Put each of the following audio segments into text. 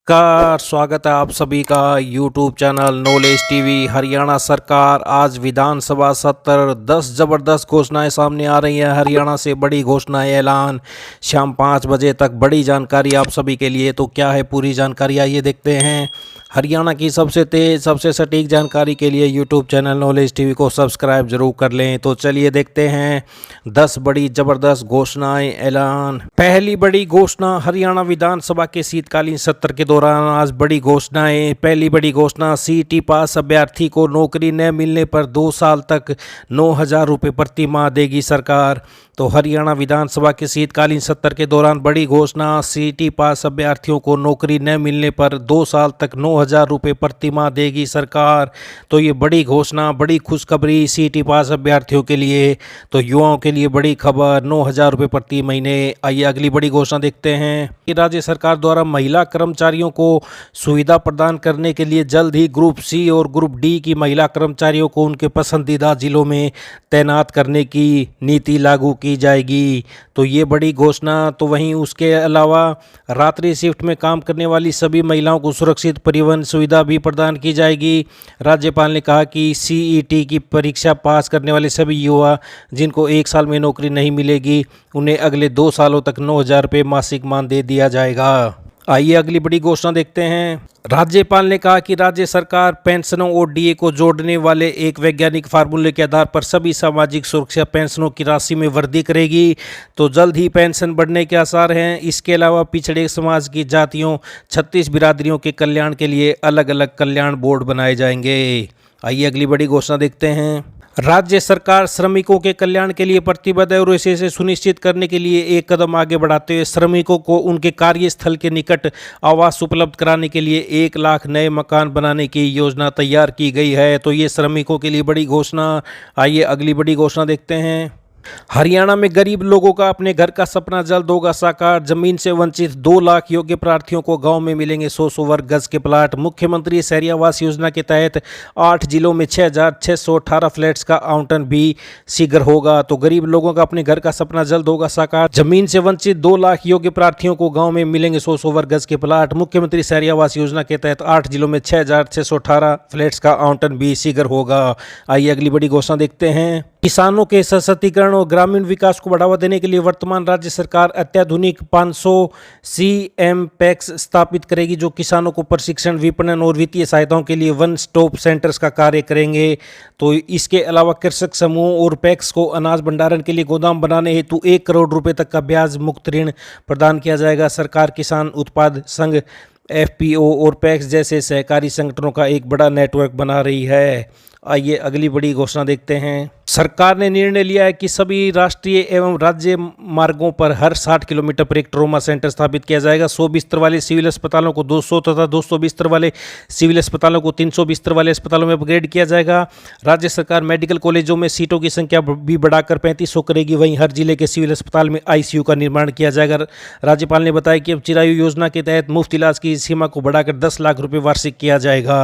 नमस्कार, स्वागत है आप सभी का YouTube channel knowledge TV. Haryana सरकार आज विधानसभा सत्र 10 जबरदस्त घोषणाएं सामने आ रही हैं। हरियाणा से बड़ी घोषणाएं ऐलान शाम 5 बजे तक। बड़ी जानकारी आप सभी के लिए। तो क्या है पूरी जानकारी, आइए देखते हैं। हरियाणा की सबसे तेज सबसे सटीक जानकारी के लिए यूट्यूब चैनल नॉलेज टीवी को सब्सक्राइब जरूर कर लें। तो चलिए देखते हैं 10 बड़ी जबरदस्त घोषणाएं ऐलान। पहली बड़ी घोषणा, हरियाणा विधानसभा के शीतकालीन सत्र के दौरान आज बड़ी घोषणाएं। पहली बड़ी घोषणा, सीईटी पास अभ्यर्थी को नौकरी न मिलने पर 2 साल तक 9,000 रुपये प्रति माह देगी सरकार। तो हरियाणा विधानसभा के शीतकालीन सत्र के दौरान बड़ी घोषणा, सीईटी पास अभ्यर्थियों को नौकरी न मिलने पर 2 साल तक 9,000 रुपये प्रति माह देगी सरकार। तो ये बड़ी घोषणा, बड़ी खुशखबरी सीईटी पास अभ्यर्थियों के लिए, तो युवाओं के लिए बड़ी खबर, 9,000 रुपये प्रति महीने। आइए अगली बड़ी घोषणा देखते हैं कि राज्य सरकार द्वारा महिला कर्मचारियों को सुविधा प्रदान करने के लिए जल्द ही ग्रुप सी और ग्रुप डी की महिला कर्मचारियों को उनके पसंदीदा जिलों में तैनात करने की नीति लागू की जाएगी। तो ये बड़ी घोषणा। तो वहीं उसके अलावा रात्रि शिफ्ट में काम करने वाली सभी महिलाओं को सुरक्षित परिवहन सुविधा भी प्रदान की जाएगी। राज्यपाल ने कहा कि सीईटी की परीक्षा पास करने वाले सभी युवा जिनको 1 साल में नौकरी नहीं मिलेगी, उन्हें अगले 2 सालों तक 9,000 रुपये मासिक मानदेय दिया जाएगा। आइए अगली बड़ी घोषणा देखते हैं। राज्यपाल ने कहा कि राज्य सरकार पेंशनों और डीए को जोड़ने वाले एक वैज्ञानिक फार्मूले के आधार पर सभी सामाजिक सुरक्षा पेंशनों की राशि में वृद्धि करेगी। तो जल्द ही पेंशन बढ़ने के आसार हैं। इसके अलावा पिछड़े समाज की जातियों 36 बिरादरियों के कल्याण के लिए अलग अलग कल्याण बोर्ड बनाए जाएंगे। आइए अगली बड़ी घोषणा देखते हैं। राज्य सरकार श्रमिकों के कल्याण के लिए प्रतिबद्ध है और इसे सुनिश्चित करने के लिए एक कदम आगे बढ़ाते हुए श्रमिकों को उनके कार्यस्थल के निकट आवास उपलब्ध कराने के लिए 1 लाख नए मकान बनाने की योजना तैयार की गई है। तो ये श्रमिकों के लिए बड़ी घोषणा। आइए अगली बड़ी घोषणा देखते हैं। हरियाणा में गरीब लोगों का अपने घर का सपना जल्द होगा साकार। जमीन से वंचित 2 लाख योग्य प्रार्थियों को गांव में मिलेंगे 100 वर्ग गज के प्लाट। मुख्यमंत्री शहरी आवास योजना के तहत 8 जिलों में 6,618 फ्लैट्स का आवंटन भी शीघ्र होगा। तो गरीब लोगों का अपने घर का सपना जल्द होगा साकार। जमीन से वंचित 2 लाख योग्य प्रार्थियों को गाँव में मिलेंगे 100 वर्ग गज के प्लाट। मुख्यमंत्री शहरी आवास योजना के तहत 8 जिलों में 6,618 फ्लैट्स का आवंटन भी शीघ्र होगा। आइए अगली बड़ी घोषणा देखते हैं। किसानों के सशक्तिकरण और ग्रामीण विकास को बढ़ावा देने के लिए वर्तमान राज्य सरकार अत्याधुनिक 500 CMPEX स्थापित करेगी, जो किसानों को प्रशिक्षण, विपणन और वित्तीय सहायताओं के लिए वन स्टॉप सेंटर्स का कार्य करेंगे। तो इसके अलावा कृषक समूह और पैक्स को अनाज भंडारण के लिए गोदाम बनाने हेतु 1 करोड़ रुपए तक का ब्याज मुक्त ऋण प्रदान किया जाएगा। सरकार किसान उत्पाद संघ, FPO और पैक्स जैसे सहकारी संगठनों का एक बड़ा नेटवर्क बना रही है। आइए अगली बड़ी घोषणा देखते हैं। सरकार ने निर्णय लिया है कि सभी राष्ट्रीय एवं राज्य मार्गों पर हर 60 किलोमीटर पर एक ट्रॉमा सेंटर स्थापित किया जाएगा। 100 बिस्तर वाले सिविल अस्पतालों को 200 तथा 200 बिस्तर वाले सिविल अस्पतालों को 300 बिस्तर वाले अस्पतालों में अपग्रेड किया जाएगा। राज्य सरकार मेडिकल कॉलेजों में सीटों की संख्या भी बढ़ाकर 3500 करेगी। वहीं हर जिले के सिविल अस्पताल में ICU का निर्माण किया जाएगा। राज्यपाल ने बताया कि अब चिरायु योजना के तहत मुफ्त इलाज की सीमा को बढ़ाकर 10 लाख रुपये वार्षिक किया जाएगा।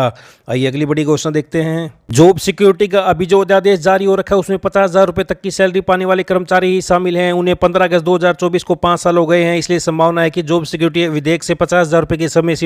आइए अगली बड़ी घोषणा देखते हैं। जॉब सिक्योरिटी का अभी जो अध्यादेश जारी हो रखा है उसमें 50,000 रुपये तक की सैलरी पाने वाले कर्मचारी ही शामिल हैं। उन्हें 15 अगस्त 2024 को 5 साल हो गए हैं। इसलिए संभावना है कि जॉब सिक्योरिटी विधेयक से 50,000 रुपये की समय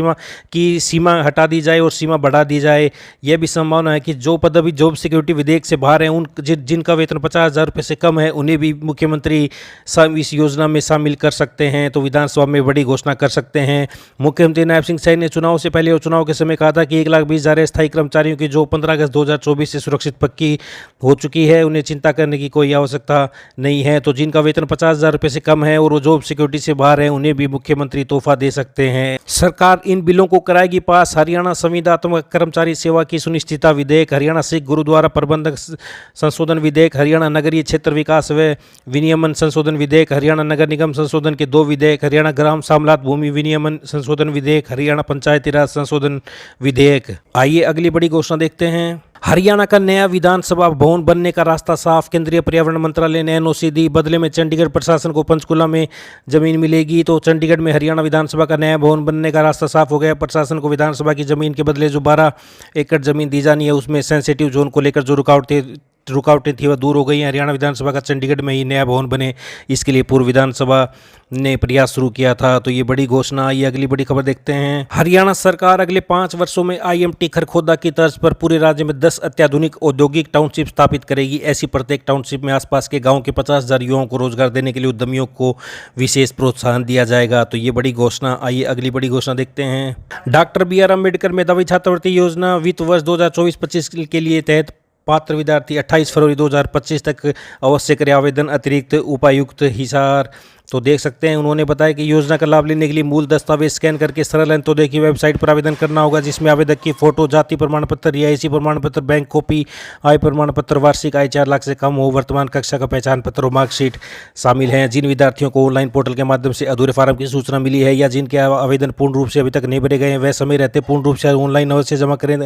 सीमा हटा दी जाए और सीमा बढ़ा दी जाए। यह भी संभावना है कि जो पद अभी जॉब सिक्योरिटी विधेयक से बाहर हैं, उन जिनका वेतन 50,000 रुपये से कम है, उन्हें भी मुख्यमंत्री इस योजना में शामिल कर सकते हैं। तो विधानसभा में बड़ी घोषणा कर सकते हैं। मुख्यमंत्री नायब सिंह सैनी ने चुनाव से पहले और चुनाव के समय कहा था कि 1,20,000 स्थायी कर्मचारियों की जो 15 अगस्त 2024 से सुरक्षित पक्की हो चुकी है, उन्हें चिंता करने की कोई आवश्यकता नहीं है। तो जिनका वेतन 50,000 रुपये से कम है और वो जॉब सिक्योरिटी से बाहर है, उन्हें भी मुख्यमंत्री तोहफा दे सकते हैं। सरकार इन बिलों को कराएगी पास। हरियाणा संविदात्मक कर्मचारी सेवा की सुनिश्चितता विधेयक, हरियाणा सिख गुरुद्वारा प्रबंधक संशोधन विधेयक, हरियाणा नगरीय क्षेत्र विकास व विनियमन संशोधन विधेयक, हरियाणा नगर निगम संशोधन के 2 विधेयक, हरियाणा ग्राम सामलात भूमि विनियमन संशोधन विधेयक, हरियाणा पंचायती राज संशोधन विधेयक। आइए अगली बड़ी घोषणा देखते हैं। हरियाणा का नया विधानसभा भवन बनने का रास्ता साफ। केंद्रीय पर्यावरण मंत्रालय ने NOC दी। बदले में चंडीगढ़ प्रशासन को पंचकुला में जमीन मिलेगी। तो चंडीगढ़ में हरियाणा विधानसभा का नया भवन बनने का रास्ता साफ हो गया। प्रशासन को विधानसभा की जमीन के बदले जो 12 एकड़ जमीन दी जानी है, उसमें सेंसिटिव जोन को लेकर जो रुकावटें रुकावटें थी वह दूर हो गई हैं। हरियाणा विधानसभा का चंडीगढ़ में ही नया भवन बने, इसके लिए पूर्व विधानसभा ने प्रयास शुरू किया था। तो ये बड़ी घोषणा आई। अगली बड़ी खबर देखते हैं। हरियाणा सरकार अगले 5 वर्षों में IMT खरखोदा की तर्ज पर पूरे राज्य में 10 अत्याधुनिक औद्योगिक टाउनशिप स्थापित करेगी। ऐसी प्रत्येक टाउनशिप में आसपास के गांव के 50,000 युवाओं को रोजगार देने के लिए उद्यमियों को विशेष प्रोत्साहन दिया जाएगा। तो ये बड़ी घोषणा। आइए अगली बड़ी घोषणा देखते हैं। डॉक्टर BR अम्बेडकर मेधावी छात्रवृत्ति योजना वित्त वर्ष 2024-25 के लिए तहत पात्र विद्यार्थी 28 फरवरी 2025 तक अवश्य करें आवेदन। अतिरिक्त उपायुक्त हिसार तो देख सकते हैं, उन्होंने बताया कि योजना का लाभ लेने के लिए मूल दस्तावेज स्कैन करके सरल अंत्योदय की वेबसाइट पर आवेदन करना होगा, जिसमें आवेदक की फोटो, जाति प्रमाण पत्र, रिहायशी प्रमाण पत्र, बैंक कॉपी, आय प्रमाण पत्र, वार्षिक आय 4 लाख से कम हो, वर्तमान कक्षा का पहचान पत्र और मार्कशीट शामिल हैं। जिन विद्यार्थियों को ऑनलाइन पोर्टल के माध्यम से अधूरे फार्म की सूचना मिली है या जिनके आवेदन पूर्ण रूप से अभी तक नहीं भरे गए हैं, वह समय रहते पूर्ण रूप से ऑनलाइन अवश्य जमा करें,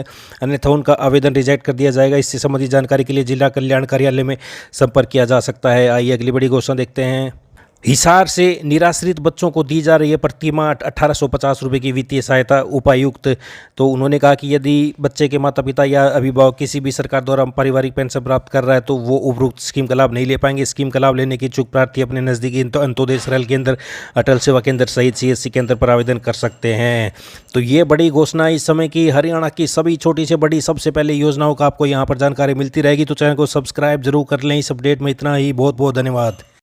अन्यथा उनका आवेदन रिजेक्ट कर दिया जाएगा। इससे संबंधित जानकारी के लिए जिला कल्याण कार्यालय में संपर्क किया जा सकता है। आइए अगली बड़ी घोषणा देखते हैं। हिसार से निराश्रित बच्चों को दी जा रही है प्रतिमाह 1850 रुपये की वित्तीय सहायता। उपायुक्त तो उन्होंने कहा कि यदि बच्चे के माता पिता या अभिभावक किसी भी सरकार द्वारा पारिवारिक पेंशन प्राप्त कर रहा है तो वो उपरोक्त स्कीम का लाभ नहीं ले पाएंगे। स्कीम का लाभ लेने के इच्छुक प्रार्थी अपने नज़दीकी अंत्योदय सरल केंद्र, अटल सेवा केंद्र सहित CSC केंद्र पर आवेदन कर सकते हैं। तो ये बड़ी घोषणा इस समय की हरियाणा की सभी छोटी से बड़ी सबसे पहले योजनाओं का आपको यहाँ पर जानकारी मिलती रहेगी। तो चैनल को सब्सक्राइब जरूर कर लें। इस अपडेट में इतना ही। बहुत बहुत धन्यवाद।